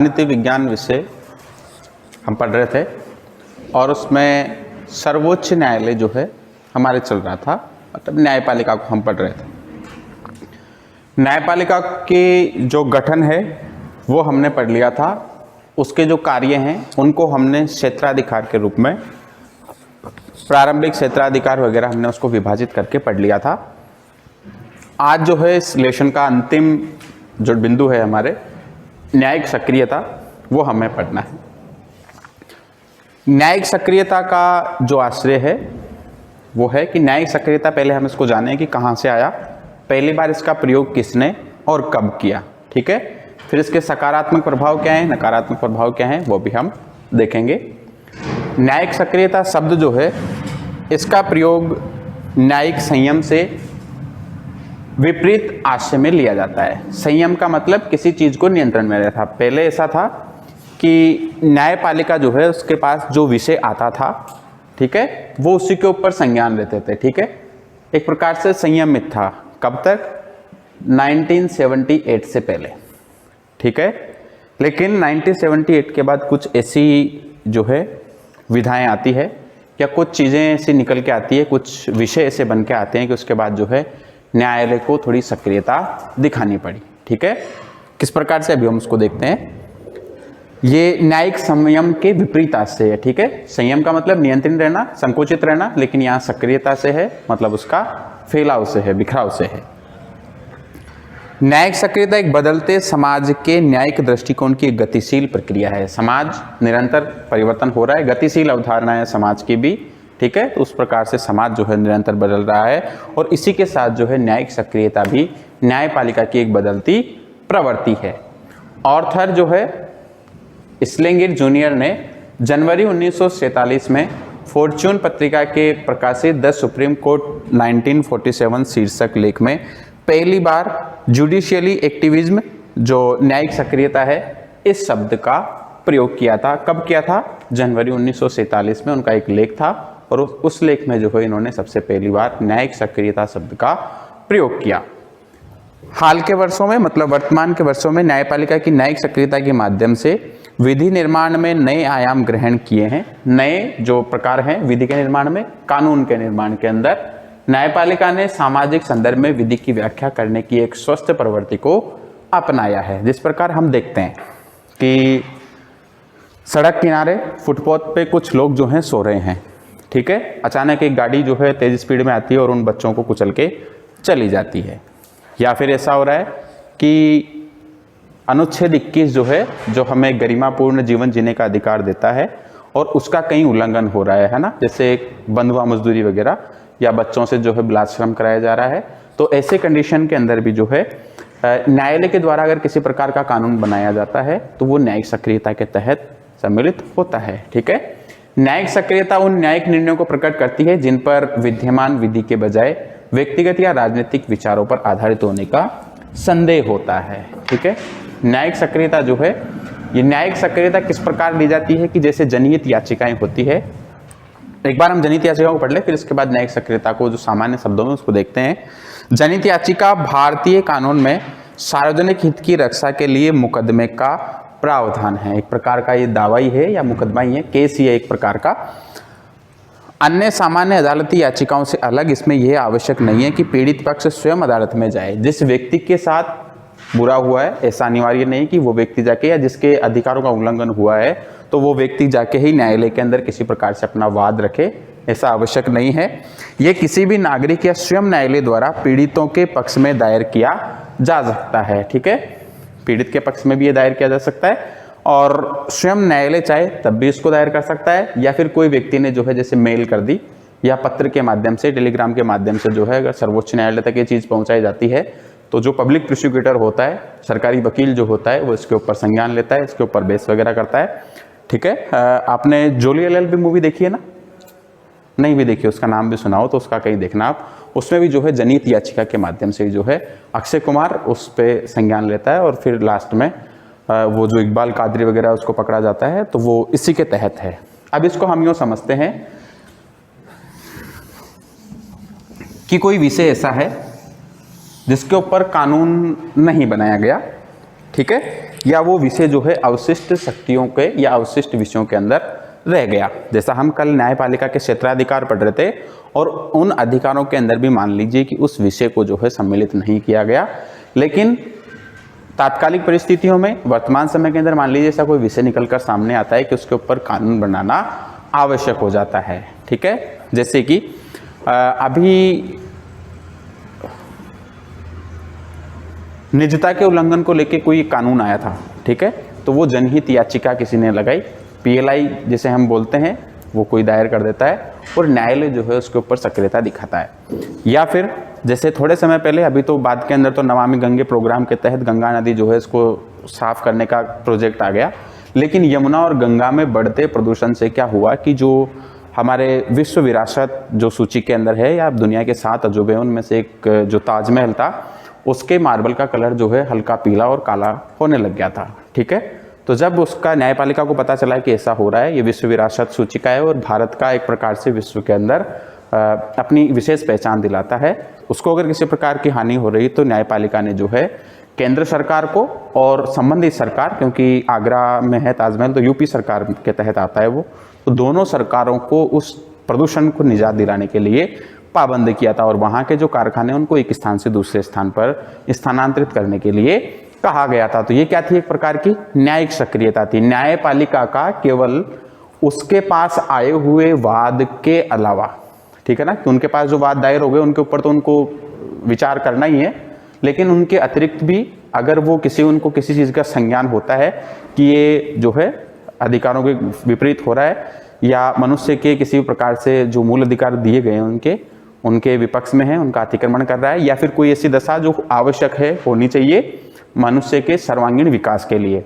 नीति विज्ञान विषय हम पढ़ रहे थे और उसमें सर्वोच्च न्यायालय जो है हमारे चल रहा था, मतलब न्यायपालिका को हम पढ़ रहे थे। न्यायपालिका की जो गठन है वो हमने पढ़ लिया था, उसके जो कार्य हैं उनको हमने क्षेत्राधिकार के रूप में, प्रारंभिक क्षेत्राधिकार वगैरह हमने उसको विभाजित करके पढ़ लिया था। आज जो है इस लेशन का अंतिम जो बिंदु है हमारे न्यायिक सक्रियता, वो हमें पढ़ना है। न्यायिक सक्रियता का जो आश्रय है वो है कि न्यायिक सक्रियता, पहले हम इसको जानें कि कहाँ से आया, पहली बार इसका प्रयोग किसने और कब किया, ठीक है। फिर इसके सकारात्मक प्रभाव क्या है, नकारात्मक प्रभाव क्या है, वो भी हम देखेंगे। न्यायिक सक्रियता शब्द जो है इसका प्रयोग न्यायिक संयम से विपरीत आशय में लिया जाता है। संयम का मतलब किसी चीज को नियंत्रण में रहता था। पहले ऐसा था कि न्यायपालिका जो है उसके पास जो विषय आता था, ठीक है, वो उसी के ऊपर संज्ञान लेते थे, ठीक है। एक प्रकार से संयमित था। कब तक? 1978 से पहले, ठीक है। लेकिन 1978 के बाद कुछ ऐसी जो है विधाएं आती है या कुछ चीज़ें ऐसी निकल के आती है, कुछ विषय ऐसे बन के आते हैं कि उसके बाद जो है न्यायालय को थोड़ी सक्रियता दिखानी पड़ी, ठीक है। किस प्रकार से, अभी हम उसको देखते हैं। ये न्यायिक संयम के विपरीत आशय है, ठीक है। संयम का मतलब नियंत्रित रहना, संकुचित रहना, लेकिन यहाँ सक्रियता से है, मतलब उसका फैलाव से है, बिखराव से है। न्यायिक सक्रियता एक बदलते समाज के न्यायिक दृष्टिकोण की एक गतिशील प्रक्रिया है। समाज निरंतर परिवर्तन हो रहा है, गतिशील अवधारणा है समाज की भी, ठीक है। तो उस प्रकार से समाज जो है निरंतर बदल रहा है और इसी के साथ जो है न्यायिक सक्रियता भी न्यायपालिका की एक बदलती प्रवृत्ति है। ऑर्थर जो है स्लेंगिर जूनियर ने जनवरी 1947 में फॉर्च्यून पत्रिका के प्रकाशित द सुप्रीम कोर्ट 1947 शीर्षक लेख में पहली बार जुडिशियली एक्टिविज्म, जो न्यायिक सक्रियता है, इस शब्द का प्रयोग किया था। कब किया था? जनवरी 1947 में उनका एक लेख था और उस लेख में जो है इन्होंने सबसे पहली बार न्यायिक सक्रियता शब्द का प्रयोग किया। हाल के वर्षों में, मतलब वर्तमान के वर्षों में, न्यायपालिका की न्यायिक सक्रियता के माध्यम से विधि निर्माण में नए आयाम ग्रहण किए हैं। नए जो प्रकार हैं विधि के निर्माण में, कानून के निर्माण के अंदर न्यायपालिका ने सामाजिक संदर्भ में विधि की व्याख्या करने की एक स्वस्थ प्रवृत्ति को अपनाया है। जिस प्रकार हम देखते हैं कि सड़क किनारे फुटपाथ पे कुछ लोग जो हैं सो रहे हैं, ठीक है। अचानक एक गाड़ी जो है तेज स्पीड में आती है और उन बच्चों को कुचल के चली जाती है। या फिर ऐसा हो रहा है कि अनुच्छेद 21 जो है, जो हमें गरिमापूर्ण जीवन जीने का अधिकार देता है, और उसका कहीं उल्लंघन हो रहा है ना, जैसे बंधुआ मजदूरी वगैरह, या बच्चों से जो है बलात्श्रम कराया जा रहा है। तो ऐसे कंडीशन के अंदर भी जो है न्यायालय के द्वारा अगर किसी प्रकार का कानून बनाया जाता है तो वो न्यायिक सक्रियता के तहत सम्मिलित होता है, ठीक है। न्यायिक सक्रियता उन न्यायिक निर्णयों को प्रकट करती है जिन पर विद्यमान विधि के बजाय व्यक्तिगत या राजनीतिक विचारों पर आधारित होने का संदेह होता है, ठीक है। न्यायिक सक्रियता जो है, ये न्यायिक सक्रियता किस प्रकार दी जाती है कि जैसे जनहित याचिकाएं होती है। एक बार हम जनहित याचिका को पढ़ लें, फिर इसके बाद न्यायिक सक्रियता को जो सामान्य शब्दों में उसको देखते हैं। जनहित याचिका भारतीय कानून में सार्वजनिक हित की रक्षा के लिए मुकदमे का प्रावधान है। एक प्रकार का ये दावा ही है या मुकदमा ही है, केस ही है एक प्रकार का। अन्य सामान्य अदालती याचिकाओं से अलग इसमें यह आवश्यक नहीं है कि पीड़ित पक्ष स्वयं अदालत में जाए। जिस व्यक्ति के साथ बुरा हुआ है, ऐसा अनिवार्य नहीं कि वो व्यक्ति जाके, या जिसके अधिकारों का उल्लंघन हुआ है तो वो व्यक्ति जाके ही न्यायालय के अंदर किसी प्रकार से अपना वाद रखे, ऐसा आवश्यक नहीं है। ये किसी भी नागरिक या स्वयं न्यायालय द्वारा पीड़ितों के पक्ष में दायर किया जा सकता है, ठीक है। पीड़ित के पक्ष में भी ये दायर किया जा सकता है और स्वयं न्यायालय चाहे तब भी इसको दायर कर सकता है, या फिर कोई व्यक्ति ने जो है जैसे मेल कर दी या पत्र के माध्यम से, टेलीग्राम के माध्यम से जो है अगर सर्वोच्च न्यायालय तक ये चीज़ पहुंचाई जाती है तो जो पब्लिक प्रोसिक्यूटर होता है, सरकारी वकील जो होता है, वो इसके ऊपर संज्ञान लेता है, इसके ऊपर बहस वगैरह करता है, ठीक है। आपने जोली एलएलबी मूवी देखी है ना? नहीं भी देखी, उसका नाम भी सुना हो तो उसका कहीं देखना आप। उसमें भी जो है जनहित याचिका के माध्यम से जो है अक्षय कुमार उस पर संज्ञान लेता है और फिर लास्ट में वो जो इकबाल कादरी वगैरह उसको पकड़ा जाता है, तो वो इसी के तहत है। अब इसको हम यूँ समझते हैं कि कोई विषय ऐसा है जिसके ऊपर कानून नहीं बनाया गया, ठीक है। या वो विषय जो है अवशिष्ट शक्तियों के या अवशिष्ट विषयों के अंदर रह गया। जैसा हम कल न्यायपालिका के क्षेत्राधिकार पढ़ रहे थे, और उन अधिकारों के अंदर भी मान लीजिए कि उस विषय को जो है सम्मिलित नहीं किया गया, लेकिन तात्कालिक परिस्थितियों में वर्तमान समय के अंदर मान लीजिए ऐसा कोई विषय निकलकर सामने आता है कि उसके ऊपर कानून बनाना आवश्यक हो जाता है। ठीक है, जैसे कि अभी निजता के उल्लंघन को लेकर कोई कानून आया था। ठीक है, तो वो जनहित याचिका किसी ने लगाई, पीएलआई जिसे हम बोलते हैं, वो कोई दायर कर देता है और न्यायालय जो है उसके ऊपर सक्रियता दिखाता है। या फिर जैसे थोड़े समय पहले, अभी तो बाद के अंदर तो नमामि गंगे प्रोग्राम के तहत गंगा नदी जो है इसको साफ करने का प्रोजेक्ट आ गया, लेकिन यमुना और गंगा में बढ़ते प्रदूषण से क्या हुआ कि जो हमारे विश्व विरासत जो सूची के अंदर है, या दुनिया के 7 अजूबे उनमें से एक जो ताजमहल था, उसके मार्बल का कलर जो है हल्का पीला और काला होने लग गया था। ठीक है, तो जब उसका न्यायपालिका को पता चला कि ऐसा हो रहा है, ये विश्व विरासत सूचिका है और भारत का एक प्रकार से विश्व के अंदर अपनी विशेष पहचान दिलाता है, उसको अगर किसी प्रकार की हानि हो रही तो न्यायपालिका ने जो है केंद्र सरकार को और संबंधित सरकार, क्योंकि आगरा में है ताजमहल तो यूपी सरकार के तहत आता है वो, तो दोनों सरकारों को उस प्रदूषण को निजात दिलाने के लिए पाबंद किया था और वहाँ के जो कारखाने उनको एक स्थान से दूसरे स्थान पर स्थानांतरित करने के लिए कहा गया था। तो ये क्या थी, एक प्रकार की न्यायिक सक्रियता थी। न्यायपालिका का केवल उसके पास आए हुए वाद के अलावा, ठीक है ना, कि उनके पास जो वाद दायर हो गए उनके ऊपर तो उनको विचार करना ही है, लेकिन उनके अतिरिक्त भी अगर वो उनको किसी चीज़ का संज्ञान होता है कि ये जो है अधिकारों के विपरीत हो रहा है या मनुष्य के किसी प्रकार से जो मूल अधिकार दिए गए हैं उनके विपक्ष में है, उनका अतिक्रमण कर रहा है, या फिर कोई ऐसी दशा जो आवश्यक है, होनी चाहिए मनुष्य के सर्वांगीण विकास के लिए,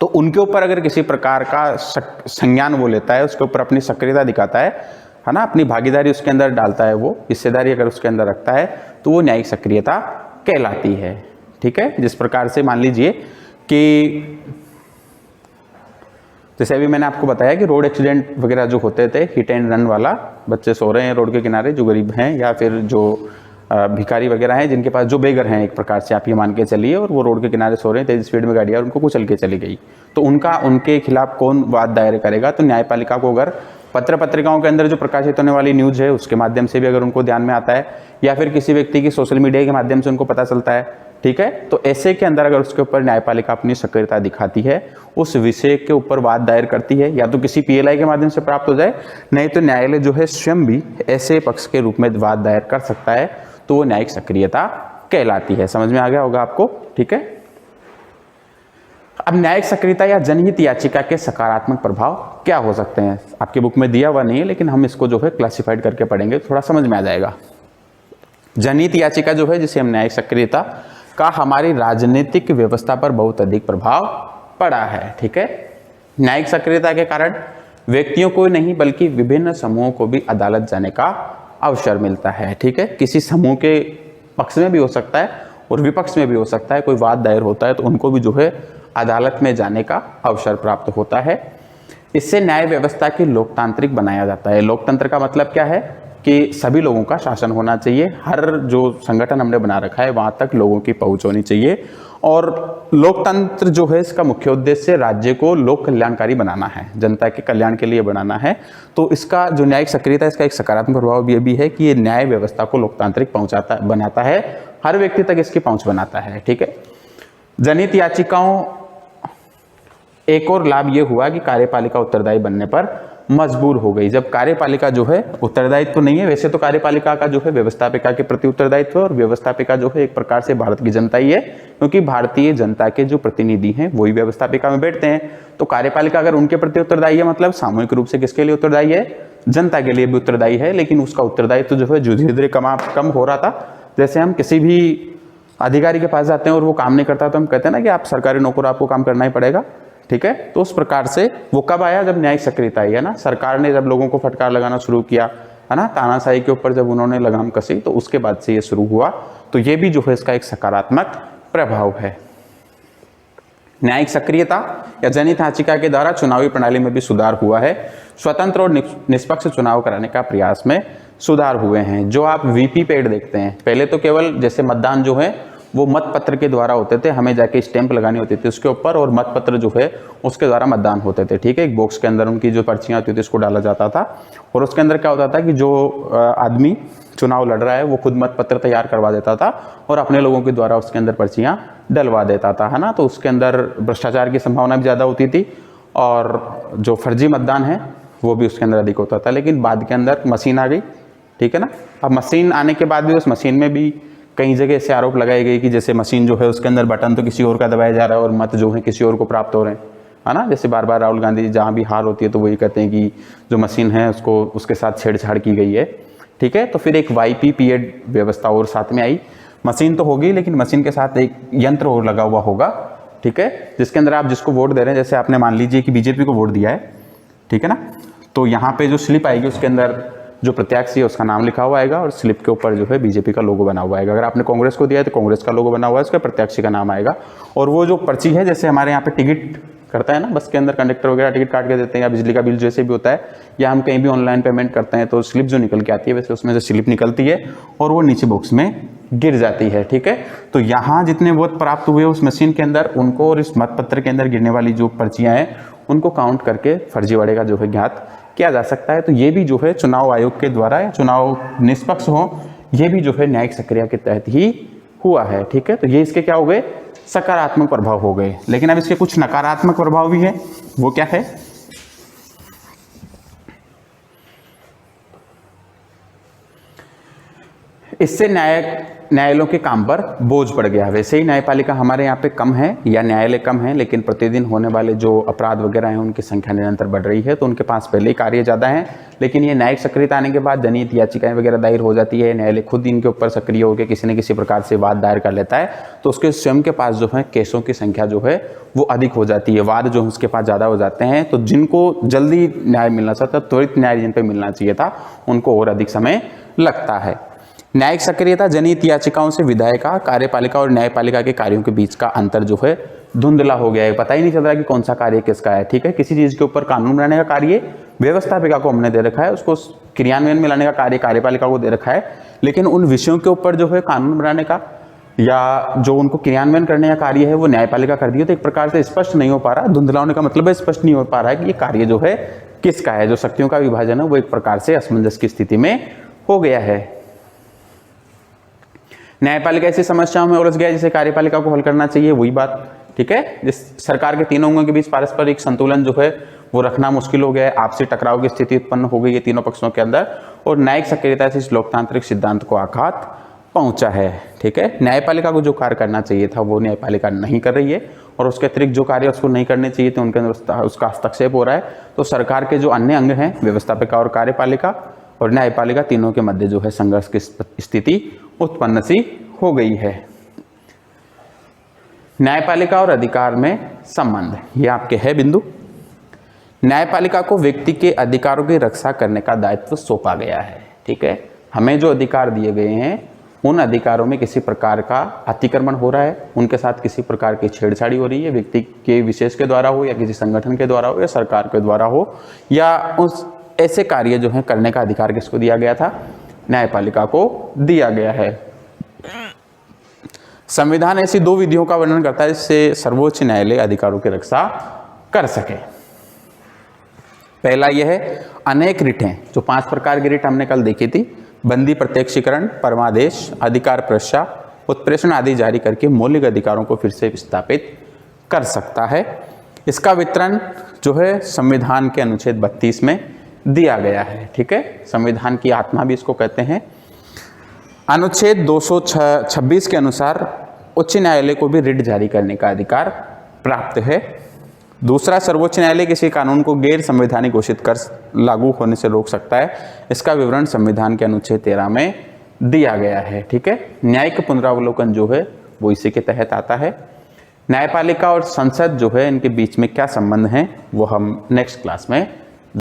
तो उनके ऊपर अगर किसी प्रकार का संज्ञान वो लेता है, उसके ऊपर अपनी सक्रियता दिखाता है ना, अपनी भागीदारी उसके अंदर डालता है, वो हिस्सेदारी अगर उसके अंदर रखता है, तो वो न्यायिक सक्रियता कहलाती है। ठीक है, जिस प्रकार से मान लीजिए कि जैसे अभी मैंने आपको बताया कि रोड एक्सीडेंट वगैरह जो होते थे, हिट एंड रन वाला, बच्चे सो रहे हैं रोड के किनारे जो गरीब हैं या फिर जो भिखारी वगैरह हैं, जिनके पास जो बेगर हैं एक प्रकार से आप ये मान के चलिए, और वो रोड के किनारे सो रहे हैं, तेज स्पीड में गाड़ी और उनको कुचल के चली गई, तो उनके खिलाफ कौन वाद दायर करेगा? तो न्यायपालिका को अगर पत्रिकाओं के अंदर जो प्रकाशित होने वाली न्यूज़ है उसके माध्यम से भी अगर उनको ध्यान में आता है, या फिर किसी व्यक्ति की सोशल मीडिया के माध्यम से उनको पता चलता है, ठीक है, तो ऐसे के अंदर अगर उसके ऊपर न्यायपालिका अपनी सक्रियता दिखाती है, उस विषय के ऊपर वाद दायर करती है, या तो किसी पीएलआई के माध्यम से प्राप्त हो जाए, नहीं तो न्यायालय जो है स्वयं भी ऐसे पक्ष के रूप में वाद दायर कर सकता है, तो वो न्यायिक सक्रियता कहलाती है। समझ में आ गया होगा आपको? ठीक है, अब न्यायिक सक्रियता या जनहित याचिका के सकारात्मक प्रभाव क्या हो सकते हैं? आपकी बुक में दिया हुआ नहीं है, लेकिन हम इसको जो है क्लासिफाइड करके पढ़ेंगे, थोड़ा समझ में आ जाएगा। जनहित याचिका जो है, जिसे हम न्यायिक सक्रियता का हमारी राजनीतिक व्यवस्था पर बहुत अधिक प्रभाव पड़ा है। ठीक है, न्यायिक सक्रियता के कारण व्यक्तियों को नहीं बल्कि विभिन्न समूहों को भी अदालत जाने का अवसर मिलता है। ठीक है, किसी समूह के पक्ष में भी हो सकता है और विपक्ष में भी हो सकता है, कोई वाद दायर होता है तो उनको भी जो है अदालत में जाने का अवसर प्राप्त होता है। इससे न्याय व्यवस्था की लोकतांत्रिक बनाया जाता है। लोकतंत्र का मतलब क्या है कि सभी लोगों का शासन होना चाहिए, हर जो संगठन हमने बना रखा है वहाँ तक लोगों की पहुँच होनी चाहिए, और लोकतंत्र जो है इसका मुख्य उद्देश्य राज्य को लोक कल्याणकारी बनाना है, जनता के कल्याण के लिए बनाना है। तो इसका जो न्यायिक सक्रियता है, इसका एक सकारात्मक प्रभाव ये भी है कि ये न्याय व्यवस्था को लोकतांत्रिक बनाता है, हर व्यक्ति तक इसकी पहुँच बनाता है। ठीक है, जनहित याचिकाओं एक और लाभ ये हुआ कि कार्यपालिका उत्तरदायी बनने पर मजबूर हो गई। जब कार्यपालिका जो है उत्तरदायित्व तो नहीं है, वैसे तो कार्यपालिका का जो है व्यवस्थापिका के प्रति उत्तरदायित्व, और व्यवस्थापिका जो है एक प्रकार से भारत की जनता ही है, क्योंकि भारतीय जनता के जो प्रतिनिधि हैं वही व्यवस्थापिका में बैठते हैं। तो कार्यपालिका अगर उनके प्रति उत्तरदायी है, मतलब सामूहिक रूप से किसके लिए उत्तरदायी है? जनता के लिए भी उत्तरदायी है, लेकिन उसका उत्तरदायित्व जो है धीरे धीरे कम हो रहा था। जैसे हम किसी भी अधिकारी के पास जाते हैं और वो काम नहीं करता तो हम कहते हैं ना कि आप सरकारी नौकर, आपको काम करना ही पड़ेगा। ठीक है, तो उस प्रकार से वो कब आया? जब न्यायिक सक्रियता आई है ना, सरकार ने जब लोगों को फटकार लगाना शुरू किया है ना, तानाशाही के ऊपर जब उन्होंने लगाम कसी, तो उसके बाद से ये शुरू हुआ। तो ये भी जो है इसका एक सकारात्मक प्रभाव है। न्यायिक सक्रियता या जनहित याचिका के द्वारा चुनावी प्रणाली में भी सुधार हुआ है। स्वतंत्र और निष्पक्ष चुनाव कराने का प्रयास में सुधार हुए हैं। जो आप वीवीपैट देखते हैं, पहले तो केवल जैसे मतदान जो है वो मतपत्र के द्वारा होते थे, हमें जाके स्टैंप लगानी होती थी उसके ऊपर और मतपत्र जो है उसके द्वारा मतदान होते थे। ठीक है, एक बॉक्स के अंदर उनकी जो पर्चियाँ होती थी उसको डाला जाता था और उसके अंदर क्या होता था कि जो आदमी चुनाव लड़ रहा है वो खुद मतपत्र तैयार करवा देता था और अपने लोगों के द्वारा उसके अंदर पर्चियाँ डलवा देता था, है ना। तो उसके अंदर भ्रष्टाचार की संभावना भी ज़्यादा होती थी और जो फर्जी मतदान है वो भी उसके अंदर अधिक होता था। लेकिन बाद के अंदर मशीन आ गई, ठीक है ना। अब मशीन आने के बाद भी उस मशीन में भी कई जगह ऐसे आरोप लगाए गए कि जैसे मशीन जो है उसके अंदर बटन तो किसी और का दबाया जा रहा है और मत जो है किसी और को प्राप्त हो रहे हैं, है ना। जैसे बार बार राहुल गांधी जहाँ भी हार होती है तो वही कहते हैं कि जो मशीन है उसको उसके साथ छेड़छाड़ की गई है, ठीक है। तो फिर एक YPPAD व्यवस्था और साथ में आई। मशीन तो होगी लेकिन मशीन के साथ एक यंत्र और लगा हुआ होगा, ठीक है, जिसके अंदर आप जिसको वोट दे रहे हैं, जैसे आपने मान लीजिए कि बीजेपी को वोट दिया है, ठीक है ना, तो यहाँ पे जो स्लिप आएगी उसके अंदर जो प्रत्याशी है उसका नाम लिखा हुआ आएगा और स्लिप के ऊपर जो है बीजेपी का लोगो बना हुआ आएगा। अगर आपने कांग्रेस को दिया है तो कांग्रेस का लोगो बना हुआ है, उसका प्रत्याशी का नाम आएगा। और वो जो पर्ची है, जैसे हमारे यहाँ पे टिकट करता है ना, बस के अंदर कंडक्टर वगैरह टिकट काट के देते हैं या बिजली का बिल जैसे भी होता है या हम कहीं भी ऑनलाइन पेमेंट करते हैं तो स्लिप जो निकल के आती है वैसे उसमें से स्लिप निकलती है और वो नीचे बॉक्स में गिर जाती है, ठीक है। तो यहाँ जितने वोट प्राप्त हुए उस मशीन के अंदर उनको और इस मतपत्र के अंदर गिरने वाली जो पर्चियाँ हैं उनको काउंट करके फर्जीवाड़े का जो है ज्ञात किया जा सकता है। तो ये भी जो है चुनाव आयोग के द्वारा या चुनाव निष्पक्ष हो, ये भी जो है न्यायिक प्रक्रिया के तहत ही हुआ है, ठीक है। तो ये इसके क्या हो गए, सकारात्मक प्रभाव हो गए। लेकिन अब इसके कुछ नकारात्मक प्रभाव भी है, वो क्या है, इससे न्यायालयों के काम पर बोझ पड़ गया। वैसे ही न्यायपालिका हमारे यहाँ पे कम है या न्यायालय कम है, लेकिन प्रतिदिन होने वाले जो अपराध वगैरह हैं उनकी संख्या निरंतर बढ़ रही है, तो उनके पास पहले ही कार्य ज़्यादा है। लेकिन ये न्यायिक सक्रियता आने के बाद जनहित याचिकाएं वगैरह दायर हो जाती है, न्यायालय खुद इनके ऊपर सक्रिय होकर किसी न किसी प्रकार से वाद दायर कर लेता है, तो उसके स्वयं के पास जो है केसों की संख्या जो है वो अधिक हो जाती है, वाद जो उसके पास ज़्यादा हो जाते हैं। तो जिनको जल्दी न्याय मिलना चाहता, त्वरित न्याय जिन पर मिलना चाहिए था, उनको और अधिक समय लगता है। न्यायिक सक्रियता जनहित याचिकाओं से विधायिका, कार्यपालिका और न्यायपालिका के कार्यों के बीच का अंतर जो है धुंधला हो गया है। पता ही नहीं चल रहा कि कौन सा कार्य किसका है, ठीक है। किसी चीज के ऊपर कानून बनाने का कार्य व्यवस्थापिका को हमने दे रखा है, उसको क्रियान्वयन में लाने का कार्य कार्यपालिका को दे रखा है, लेकिन उन विषयों के ऊपर जो है कानून बनाने का या जो उनको क्रियान्वयन करने का कार्य है वो न्यायपालिका कर दी है। तो एक प्रकार से स्पष्ट नहीं हो पा रहा, धुंधला होने का मतलब है स्पष्ट नहीं हो पा रहा है कि ये कार्य जो है किसका है। जो शक्तियों का विभाजन है वो एक प्रकार से असमंजस की स्थिति में हो गया है। न्यायपालिका ऐसी समस्याओं में उलझ गया जिसे कार्यपालिका को हल करना चाहिए, वही बात, ठीक है। जिस सरकार के तीनों अंगों के बीच पारस्परिक संतुलन जो है वो रखना मुश्किल हो गया है, आपसी टकराव की स्थिति उत्पन्न हो गई है तीनों पक्षों के अंदर, और न्यायिक सक्रियता से इस लोकतांत्रिक सिद्धांत को आघात पहुंचा है, ठीक है। न्यायपालिका को जो कार्य करना चाहिए था वो न्यायपालिका नहीं कर रही है और उसके अतिरिक्त जो कार्य उसको नहीं करने चाहिए थे उनके अंदर उसका हस्तक्षेप हो रहा है। तो सरकार के जो अन्य अंग हैं, व्यवस्थापिका और कार्यपालिका और न्यायपालिका, तीनों के मध्य जो है संघर्ष की स्थिति उत्पन्न सी हो गई है। न्यायपालिका और अधिकार में संबंध, ये आपके है बिंदु। न्यायपालिका को व्यक्ति के अधिकारों की रक्षा करने का दायित्व सौंपा गया है, ठीक है। हमें जो अधिकार दिए गए हैं उन अधिकारों में किसी प्रकार का अतिक्रमण हो रहा है, उनके साथ किसी प्रकार की छेड़छाड़ी हो रही है, व्यक्ति के विशेष के द्वारा हो या किसी संगठन के द्वारा हो या सरकार के द्वारा हो, या उस ऐसे कार्य जो है करने का अधिकार किसको दिया गया था, न्यायपालिका को दिया गया है। संविधान ऐसी दो विधियों का वर्णन करता है जिससे सर्वोच्च न्यायालय अधिकारों की रक्षा कर सके। पहला यह है अनेक रिटें, जो 5 प्रकार की रिट हमने कल देखी थी, बंदी प्रत्यक्षीकरण, परमादेश, अधिकार प्रशा, उत्प्रेषण आदि जारी करके मौलिक अधिकारों को फिर से विस्थापित कर सकता है। इसका वितरण जो है संविधान के अनुच्छेद 32 में दिया गया है, ठीक है। संविधान की आत्मा भी इसको कहते हैं। अनुच्छेद 226 के अनुसार उच्च न्यायालय को भी रिट जारी करने का अधिकार प्राप्त है। दूसरा, सर्वोच्च न्यायालय किसी कानून को गैर संवैधानिक घोषित कर लागू होने से रोक सकता है। इसका विवरण संविधान के अनुच्छेद 13 में दिया गया है, ठीक है। न्यायिक पुनरावलोकन जो है वो इसी के तहत आता है। न्यायपालिका और संसद जो है इनके बीच में क्या संबंध है वो हम नेक्स्ट क्लास में